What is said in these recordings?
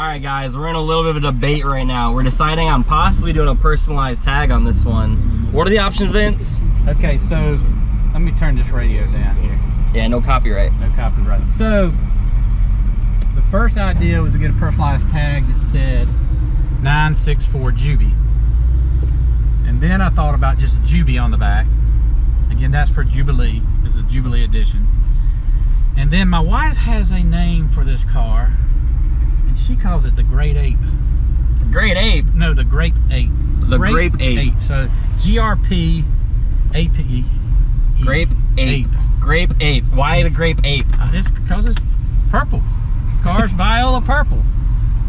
right, guys, we're in a little bit of a debate right now. We're deciding on possibly doing a personalized tag on this one. What are the options, Vince? Okay, so let me turn this radio down here. Yeah, no copyright. No copyright. So the first idea was to get a personalized tag that said 964 Jubilee. And then I thought about just Jubilee on the back. Again, that's for Jubilee. This is a Jubilee edition. And then my wife has a name for this car, and she calls it the Great Ape. Great Ape? No, the Grape Ape. The Grape Ape. So GRP-APE. Grape Ape. Grape Ape. Why the Grape Ape? It's because it's purple. Car's Viola purple.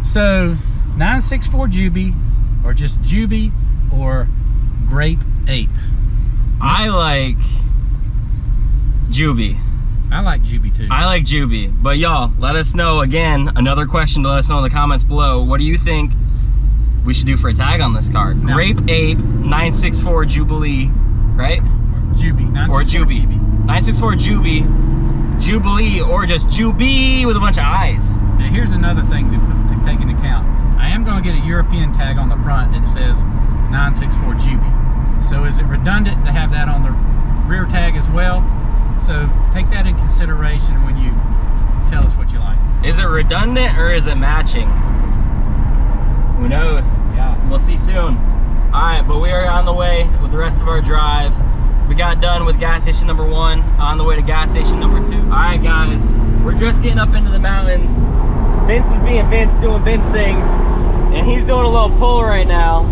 So 964 Jubilee, or just Jubilee, or Grape Ape. I like Jubilee. I like Jubilee too. I like Jubilee. But y'all, let us know, again, another question to let us know in the comments below. What do you think we should do for a tag on this car? Now, Grape Ape 964 Jubilee, right? Or Jubilee. Or Jubilee. 964 Jubilee. Jubilee, or just Jubilee with a bunch of eyes. Now here's another thing to take into account. I am going to get a European tag on the front that says 964 Jubilee. So is it redundant to have that on the rear tag as well? So take that in consideration when you tell us what you like. Is it redundant or is it matching? Who knows? Yeah. We'll see soon. All right, but we are on the way with the rest of our drive. We got done with gas station number 1, on the way to gas station number 2. All right, guys, we're just getting up into the mountains. Vince is being Vince, doing Vince things, and he's doing a little pull right now.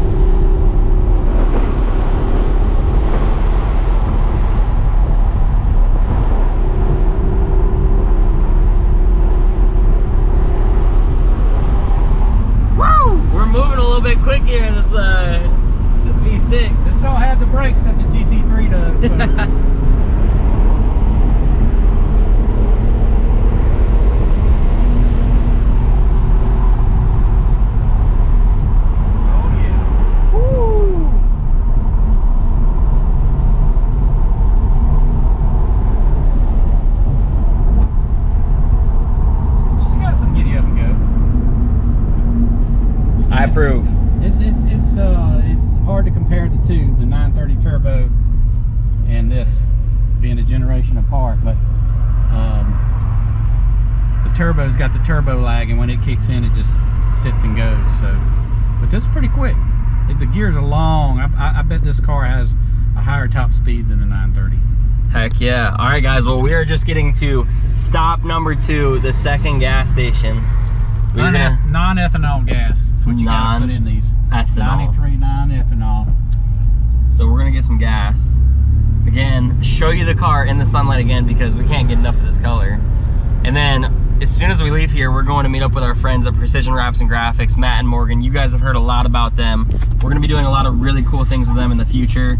We're moving a little bit quick here in this V6. This don't have the brakes that the GT3 does. So. Oh yeah. Woo! She's got some giddy up and go. I approve. It's hard to compare the two, the 930 turbo and this being a generation apart, but the turbo's got the turbo lag, and when it kicks in, it just sits and goes. So, but this is pretty quick. The gears are long. I bet this car has a higher top speed than the 930. Heck yeah. All right, guys. Well, we are just getting to stop number 2, the second gas station. Non-ethanol gas. That's what you gotta put in these. Ethanol. 93 non-ethanol. So we're gonna get some gas. Again, show you the car in the sunlight again because we can't get enough of this color. And then as soon as we leave here, we're going to meet up with our friends at Precision Wraps and Graphics, Matt and Morgan. You guys have heard a lot about them. We're gonna be doing a lot of really cool things with them in the future.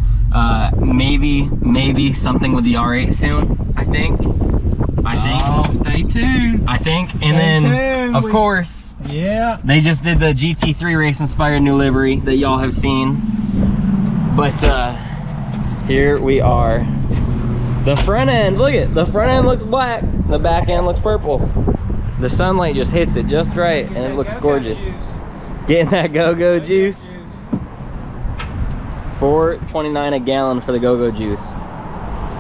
Maybe something with the R8 soon, I think. Oh, stay tuned. I think. And then, of course, yeah, they just did the GT3 race inspired new livery that y'all have seen. But here we are. The front end, look at the front end looks black. The back end looks purple. The sunlight just hits it just right, and it looks gorgeous. Getting that go-go juice. $4.29 a gallon for the go-go juice.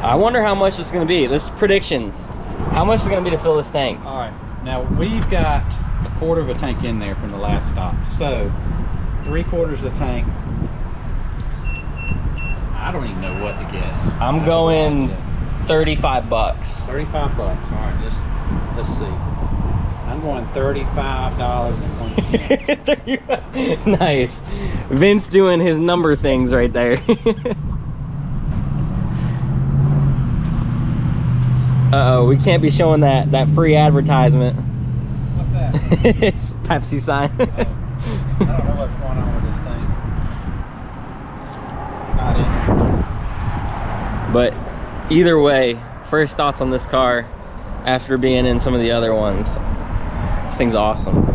I wonder how much it's gonna be. This is predictions. How much is it gonna be to fill this tank? All right, now we've got a quarter of a tank in there from the last stop. So 3/4 of the tank. I don't even know what to guess. I'm going 35 bucks. 35 bucks. All right, let's see. I'm going $35.01. Nice. Vince doing his number things right there. Uh-oh, we can't be showing that free advertisement. What's that? It's Pepsi sign. I don't know what's going on with this thing. Not in. But either way, first thoughts on this car after being in some of the other ones. This thing's awesome.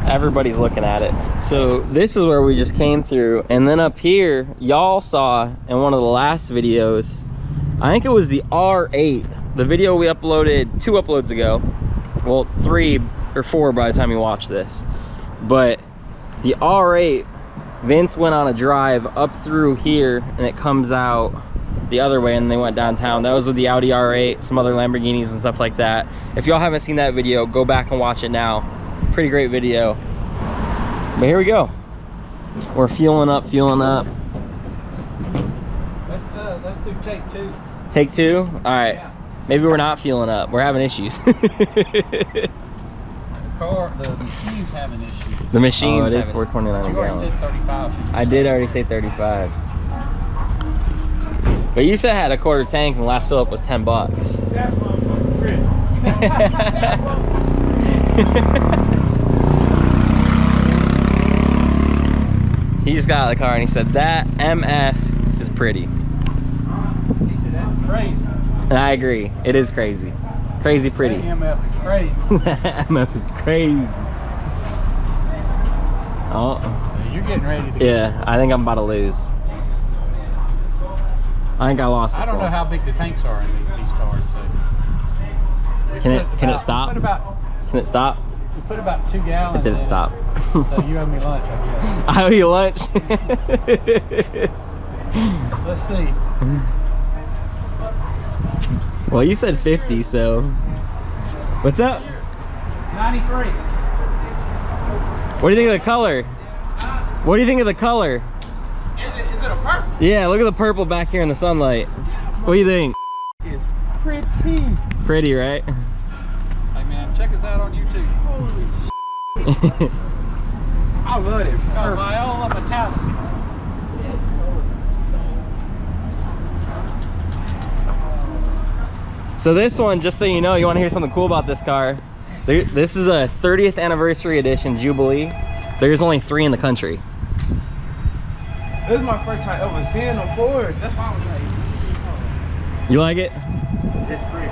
Everybody's looking at it. So this is where we just came through, and then up here y'all saw in one of the last videos, I think it was the R8, the video we uploaded 2 uploads ago, well 3 or 4 by the time you watch this, But the R8, Vince went on a drive up through here and it comes out the other way and they went downtown. That was with the Audi R8, some other Lamborghinis and stuff like that. If y'all haven't seen that video, go back and watch it now. Pretty great video. But here we go. We're fueling up, fueling up. Let's do take two. Take two? All right. Yeah. Maybe we're not fueling up. We're having issues. The machine's having issues. The machine's it is 429 a You already gallon. said 35. So I did already say 35. But you said I had a quarter tank and the last fill up was 10 bucks. That motherfucker pretty. He just got out of the car and he said, that MF is pretty. He said, that's crazy. And I agree. It is crazy. Crazy pretty. That MF is crazy. MF is crazy. Oh. You're getting ready to Yeah, I think I'm about to lose. I think I lost this I don't know one. how big the tanks are in these cars. So. Can it stop? Can it stop? You put about 2 gallons. It didn't in. stop. So you owe me lunch, I guess. I owe you lunch. Let's see. Well, you said 50, so. What's up? 93. What do you think of the color? What do you think of the color? Is it a purple? Yeah, look at the purple back here in the sunlight. What do you think? It's pretty. Pretty, right? Hey man, check us out on YouTube. Holy shit. I love it. Viola metallic. So this one, just so you know, you want to hear something cool about this car. So this is a 30th anniversary edition Jubilee. There's only 3 in the country. This is my first time ever seeing a Porsche. That's why I was like, You like it? it's pretty.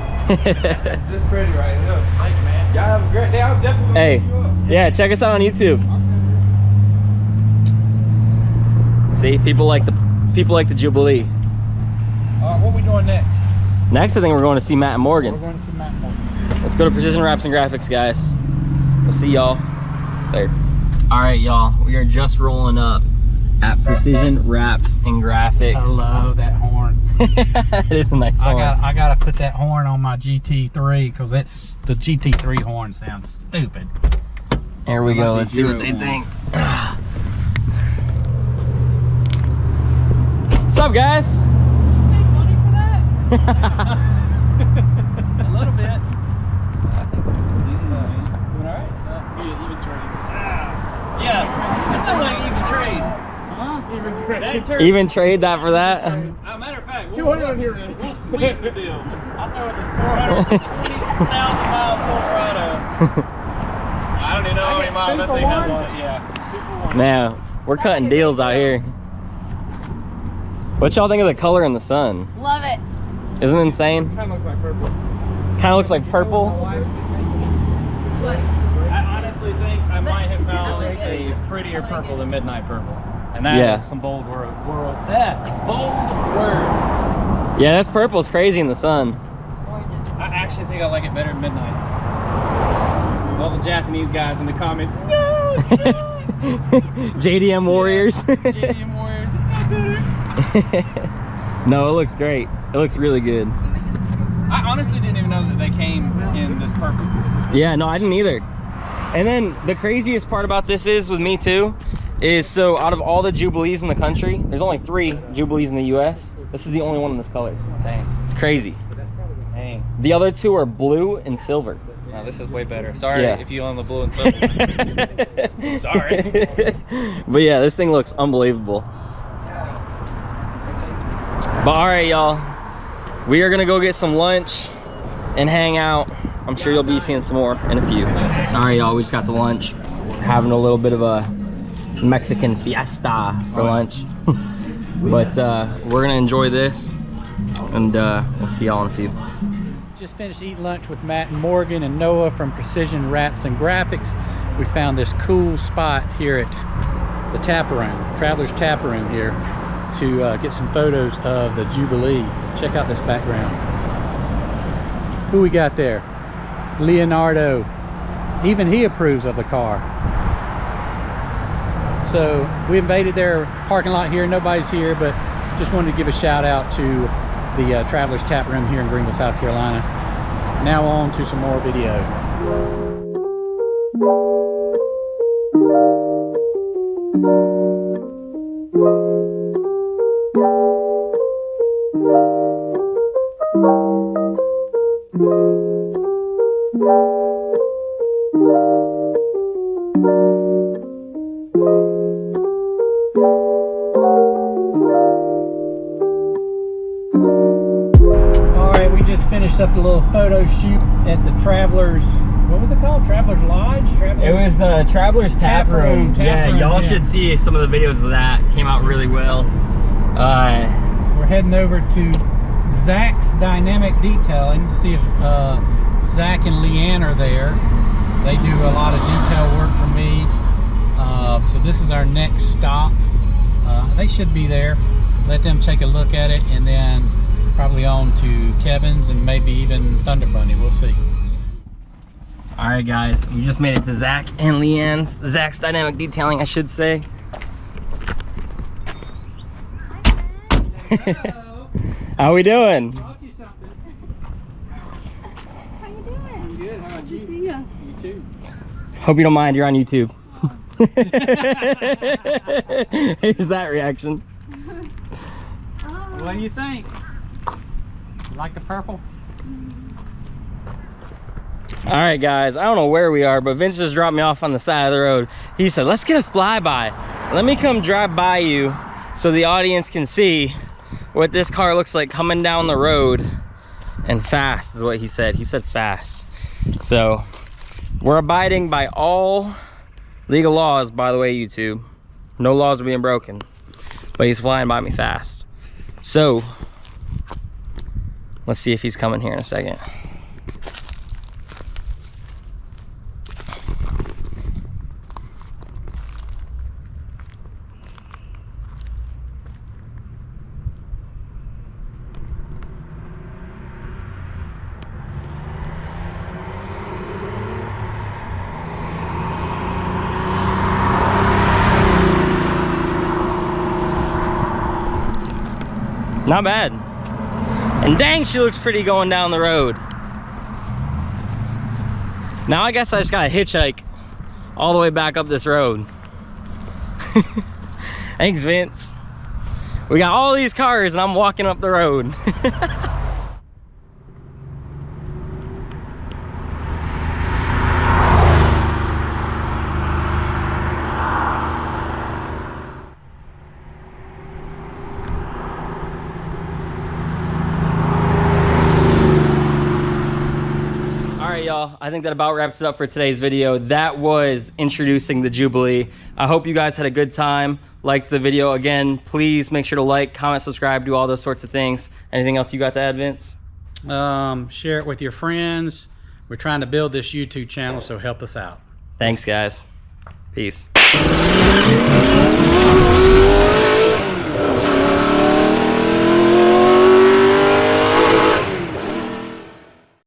It's pretty right here. Thank you, man. Y'all have a great day. I'll definitely Hey, look you up. yeah, check us out on YouTube. See, people like the Jubilee. What are we doing next? Next, I think we're going to see Matt and We're Morgan. going to see Matt Morgan. Let's go to Precision Wraps and Graphics, guys. We'll see y'all there. All right, y'all, we are just rolling up at Precision Wraps and Graphics. I love that horn. It is a nice horn. I gotta put that horn on my GT3 because that's the GT3 horn sounds stupid. Here we go. Might be Let's see what they zero think. What's up, guys? Money for that? A little bit. I think so. Doing alright? Even trade. Yeah, that sounds like even trade. Even trade. Even trade that for that? As a matter of fact, 200 here. We'll sweep the deal. I'll throw it this 420,000 mile Silverado. I don't even know how many miles that thing has on it. Yeah. 2 for 1. Man, we're cutting deals out here. What y'all think of the color in the sun? Love it. Isn't it insane? Kind of looks like purple. Kind of looks like purple. I honestly think I might have found a prettier purple than midnight purple. And that Yeah. is some bold bold words. Yeah, this purple is crazy in the sun. I actually think I like it better than midnight. All the Japanese guys in the comments, no, JDM Warriors. JDM Warriors, it's not better. No, it looks great. It looks really good. I honestly didn't even know that they came in this purple. Yeah, no, I didn't either. And then the craziest part about this is, with me too, is so out of all the Jubilees in the country, there's only 3 Jubilees in the US. This is the only one in this color. Dang. It's crazy. Dang. The other 2 are blue and silver. No, this is way better. Sorry Yeah. if you own the blue and silver. Sorry. But yeah, this thing looks unbelievable. But all right, y'all, we are gonna go get some lunch and hang out. I'm sure you'll be seeing some more in a few. All right, y'all, we just got to lunch, having a little bit of a Mexican fiesta for lunch. But we're gonna enjoy this, and we'll see y'all in a few. Just finished eating lunch with Matt and Morgan and Noah from Precision Wraps and Graphics. We found this cool spot here at the tap room, Traveler's Tap Room here, to get some photos of the Jubilee. Check out this background. Who we got there? Leonardo. Even he approves of the car. So we invaded their parking lot here. Nobody's here, but just wanted to give a shout out to the Travelers Tap Room here in Greenville, South Carolina. Now on to some more video. Finished up the little photo shoot at the Travelers, what was it called? Travelers Lodge? It was the Travelers Tap Room. Yeah, y'all should see some of the videos of that. Came out really well. We're heading over to Zach's Dynamic Detailing to see if Zach and Leanne are there. They do a lot of detail work for me. So this is our next stop. They should be there. Let them take a look at it, and then probably on to Kevin's and maybe even Thunder Bunny. We'll see. All right, guys, we just made it to Zach and Leanne's. Zach's Dynamic Detailing, I should say. Hello. How we doing? Brought you something. How you doing? I'm good. How about Good to you? see ya. You too. Hope you don't mind. You're on YouTube. Here's that reaction. What do you think? You like the purple? All right, guys, I don't know where we are, but Vince just dropped me off on the side of the road. He said, let's get a flyby. Let me come drive by you so the audience can see what this car looks like coming down the road. And fast is what he said. He said fast. So we're abiding by all legal laws, by the way, YouTube. No laws are being broken, but he's flying by me fast. So let's see if he's coming here in a second. Not bad. And dang, she looks pretty going down the road. Now I guess I just gotta hitchhike all the way back up this road. Thanks, Vince. We got all these cars and I'm walking up the road. Y'all, I think that about wraps it up for today's video. That was introducing the Jubilee. I hope you guys had a good time, liked the video. Again, please make sure to like, comment, subscribe, do all those sorts of things. Anything else you got to add, Vince? Share it with your friends. We're trying to build this YouTube channel, so help us out. Thanks, guys. Peace.